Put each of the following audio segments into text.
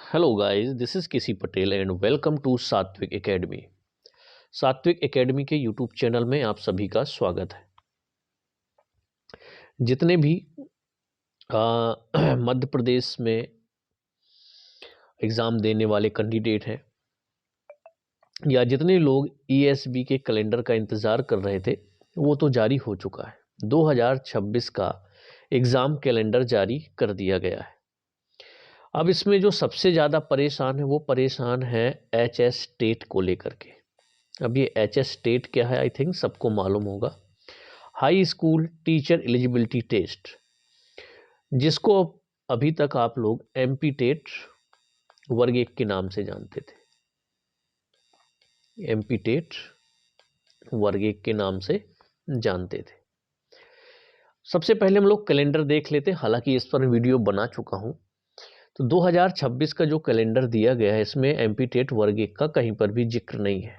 Hello guys, this is KC Patel and welcome to Satvik academy. Satvik academy के YouTube channel में आप सभी का स्वागत है। जितने भी मध्य प्रदेश में एग्ज़ाम देने वाले कैंडिडेट हैं या जितने लोग ESB के कैलेंडर का इंतज़ार कर रहे थे वो तो जारी हो चुका है। 2026 का एग्ज़ाम कैलेंडर जारी कर दिया गया है। अब इसमें जो सबसे ज़्यादा परेशान है वो परेशान है HS टेट को लेकर के। अब ये HS टेट क्या है, आई थिंक सबको मालूम होगा। High school teacher eligibility test, जिसको अभी तक आप लोग MP टेट वर्ग 1 के नाम से जानते थे। MP टेट वर्ग 1 के नाम से जानते थे। सबसे पहले हम लोग कैलेंडर देख लेते हैं, हालांकि इस पर वीडियो बना चुका हूं। तो 2026 का जो कैलेंडर दिया गया है इसमें MP टेट वर्ग 1 का कहीं पर भी जिक्र नहीं है।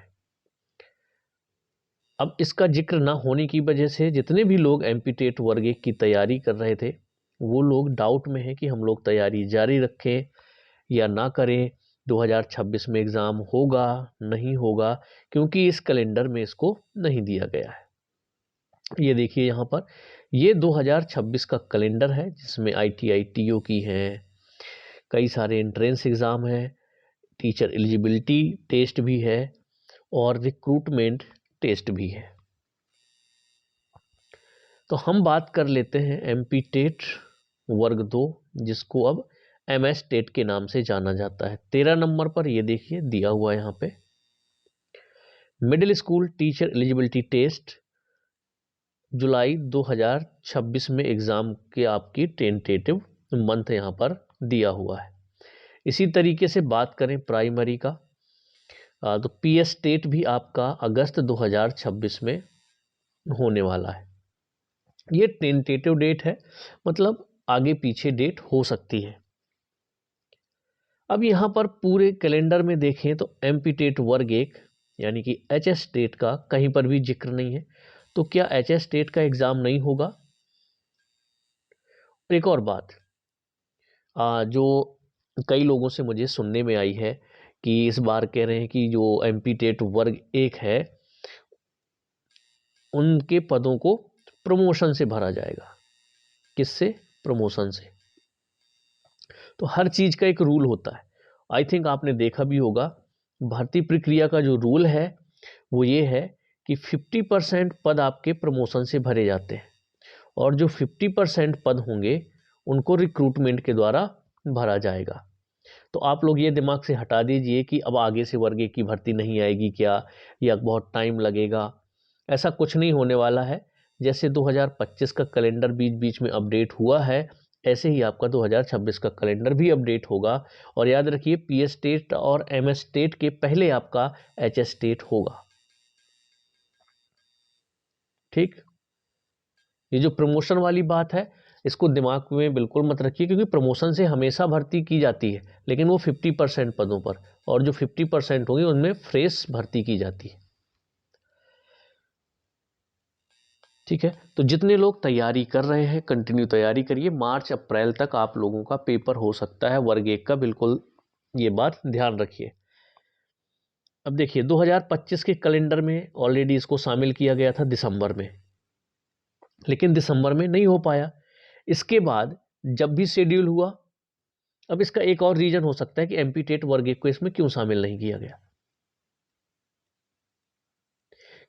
अब इसका जिक्र ना होने की वजह से जितने भी लोग MP टेट वर्ग 1 की तैयारी कर रहे थे वो लोग डाउट में हैं कि हम लोग तैयारी जारी रखें या ना करें। 2026 में एग्ज़ाम होगा नहीं होगा, क्योंकि इस कैलेंडर में इसको नहीं दिया गया है। ये देखिए यहाँ पर, ये 2026 का कैलेंडर है जिसमें ITI TO की हैं, कई सारे एंट्रेंस एग्ज़ाम हैं, टीचर एलिजिबिलिटी टेस्ट भी है और रिक्रूटमेंट टेस्ट भी है। तो हम बात कर लेते हैं MP टेट वर्ग 2, जिसको अब MS टेट के नाम से जाना जाता है। 13 नंबर पर ये देखिए दिया हुआ है यहाँ पे, middle school teacher eligibility test जुलाई 2026 में एग्ज़ाम के आपकी टेंटेटिव मंथ यहाँ पर दिया हुआ है। इसी तरीके से बात करें प्राइमरी का, तो PS टेट भी आपका अगस्त 2026 में होने वाला है। ये टेंटेटिव डेट है, मतलब आगे पीछे डेट हो सकती है। अब यहाँ पर पूरे कैलेंडर में देखें तो MP टेट वर्ग 1 यानी कि HS टेट का कहीं पर भी जिक्र नहीं है। तो क्या HS टेट का एग्ज़ाम नहीं होगा? एक और बात जो कई लोगों से मुझे सुनने में आई है कि इस बार कह रहे हैं कि जो MP टेट वर्ग 1 है उनके पदों को प्रमोशन से भरा जाएगा। किससे? प्रमोशन से। तो हर चीज़ का एक रूल होता है। आई थिंक आपने देखा भी होगा, भर्ती प्रक्रिया का जो रूल है वो ये है कि 50% पद आपके प्रमोशन से भरे जाते हैं और जो 50% पद होंगे उनको रिक्रूटमेंट के द्वारा भरा जाएगा। तो आप लोग ये दिमाग से हटा दीजिए कि अब आगे से वर्ग 1 की भर्ती नहीं आएगी क्या, या बहुत टाइम लगेगा। ऐसा कुछ नहीं होने वाला है। जैसे 2025 का कैलेंडर बीच बीच में अपडेट हुआ है, ऐसे ही आपका 2026 का कैलेंडर भी अपडेट होगा। और याद रखिए PS टेट और MS टेट के पहले आपका HS टेट होगा। ठीक, ये जो प्रमोशन वाली बात है इसको दिमाग में बिल्कुल मत रखिए, क्योंकि प्रमोशन से हमेशा भर्ती की जाती है, लेकिन वो 50% पदों पर, और जो 50% होंगे उनमें फ्रेश भर्ती की जाती है। ठीक है, तो जितने लोग तैयारी कर रहे हैं कंटिन्यू तैयारी करिए। मार्च अप्रैल तक आप लोगों का पेपर हो सकता है वर्ग 1 का, बिल्कुल ये बात ध्यान रखिए। अब देखिए 2025 के कैलेंडर में ऑलरेडी इसको शामिल किया गया था दिसंबर में, लेकिन दिसंबर में नहीं हो पाया। इसके बाद जब भी शेड्यूल हुआ, अब इसका एक और रीजन हो सकता है कि MP टेट वर्ग 1 को इसमें क्यों शामिल नहीं किया गया,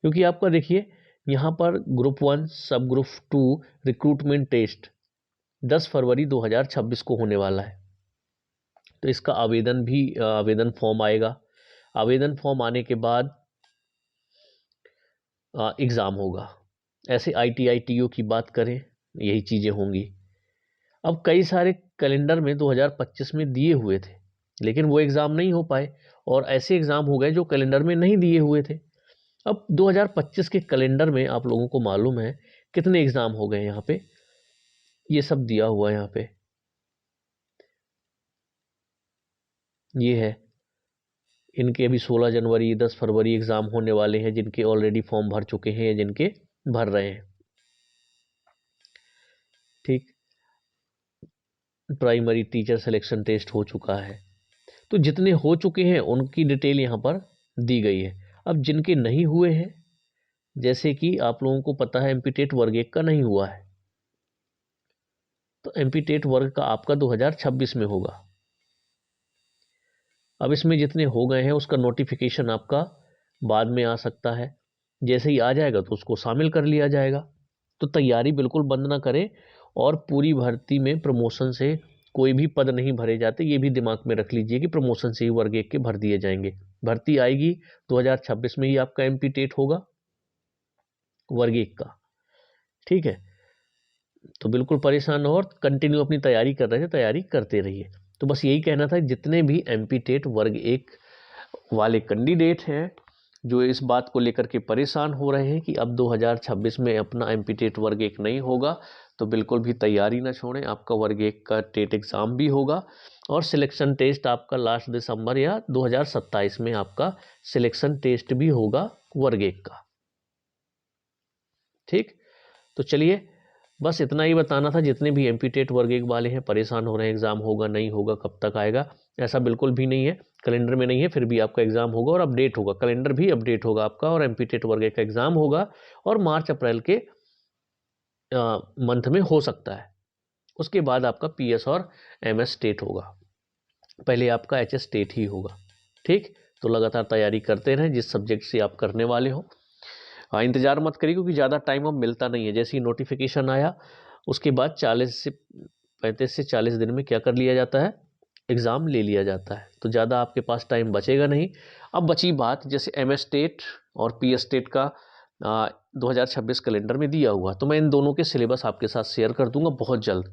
क्योंकि आपका देखिए यहाँ पर ग्रुप 1 सब ग्रुप 2 रिक्रूटमेंट टेस्ट 10 फरवरी 2026 को होने वाला है। तो इसका आवेदन फॉर्म आएगा। आवेदन फॉर्म आने के बाद एग्ज़ाम होगा। ऐसे ITI TO की बात करें, यही चीज़ें होंगी। अब कई सारे कैलेंडर में 2025 में दिए हुए थे, लेकिन वो एग्ज़ाम नहीं हो पाए, और ऐसे एग्ज़ाम हो गए जो कैलेंडर में नहीं दिए हुए थे। अब 2025 के कैलेंडर में आप लोगों को मालूम है कितने एग्ज़ाम हो गए। यहाँ पे ये सब दिया हुआ है, यहाँ पे ये है। इनके अभी 16 जनवरी 10 फरवरी एग्ज़ाम होने वाले हैं, जिनके ऑलरेडी फॉर्म भर चुके हैं या जिनके भर रहे हैं। ठीक, प्राइमरी टीचर सिलेक्शन टेस्ट हो चुका है। तो जितने हो चुके हैं उनकी डिटेल यहाँ पर दी गई है। अब जिनके नहीं हुए हैं, जैसे कि आप लोगों को पता है एमपी टेट वर्ग 1 का नहीं हुआ है, तो एमपी टेट वर्ग का आपका 2026 में होगा। अब इसमें जितने हो गए हैं उसका नोटिफिकेशन आपका बाद में आ सकता है, जैसे ही आ जाएगा तो उसको शामिल कर लिया जाएगा। तो तैयारी बिल्कुल बंद ना करें, और पूरी भर्ती में प्रमोशन से कोई भी पद नहीं भरे जाते, ये भी दिमाग में रख लीजिए कि प्रमोशन से ही वर्ग 1 के भर दिए जाएंगे। भर्ती आएगी 2026 में ही आपका एमपी टेट होगा वर्ग 1 का, ठीक है। तो बिल्कुल परेशान हो और कंटिन्यू अपनी तैयारी कर रहे थे, तैयारी करते रहिए। तो बस यही कहना था, जितने भी एमपी टेट वर्ग 1 वाले कैंडिडेट हैं जो इस बात को लेकर के परेशान हो रहे हैं कि अब 2026 में अपना एमपी टेट वर्ग 1 नहीं होगा, तो बिल्कुल भी तैयारी ना छोड़ें। आपका वर्ग 1 का टेट एग्ज़ाम भी होगा, और सिलेक्शन टेस्ट आपका लास्ट दिसंबर या 2027 में आपका सिलेक्शन टेस्ट भी होगा वर्ग 1 का, ठीक। तो चलिए, बस इतना ही बताना था। जितने भी एमपी टेट वर्ग 1 वाले हैं परेशान हो रहे हैं, एग्ज़ाम होगा नहीं होगा, कब तक आएगा, ऐसा बिल्कुल भी नहीं है, कैलेंडर में नहीं है, फिर भी आपका एग्ज़ाम होगा और अपडेट होगा, कैलेंडर भी अपडेट होगा आपका, और एमपी टेट वर्ग 1 का एग्ज़ाम होगा, और मार्च अप्रैल के मंथ में हो सकता है। उसके बाद आपका पीएस और एमएस टेट होगा, पहले आपका एचएस टेट ही होगा, ठीक। तो लगातार तैयारी करते रहें जिस सब्जेक्ट से आप करने वाले हो। हाँ, इंतज़ार मत करिए, क्योंकि ज़्यादा टाइम अब मिलता नहीं है। जैसे ही नोटिफिकेशन आया उसके बाद 35 से 40 दिन में क्या कर लिया जाता है, एग्ज़ाम ले लिया जाता है। तो ज़्यादा आपके पास टाइम बचेगा नहीं। अब बची बात, जैसे एमएस टेट और पीएस टेट का 2026 कैलेंडर में दिया हुआ, तो मैं इन दोनों के सिलेबस आपके साथ शेयर कर दूंगा बहुत जल्द।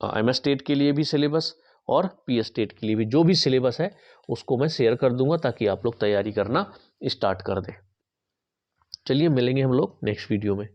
एमएस टेट के लिए भी सिलेबस और पीएस टेट के लिए भी जो भी सिलेबस है उसको मैं शेयर कर दूंगा, ताकि आप लोग तैयारी करना स्टार्ट कर दें। चलिए, मिलेंगे हम लोग नेक्स्ट वीडियो में।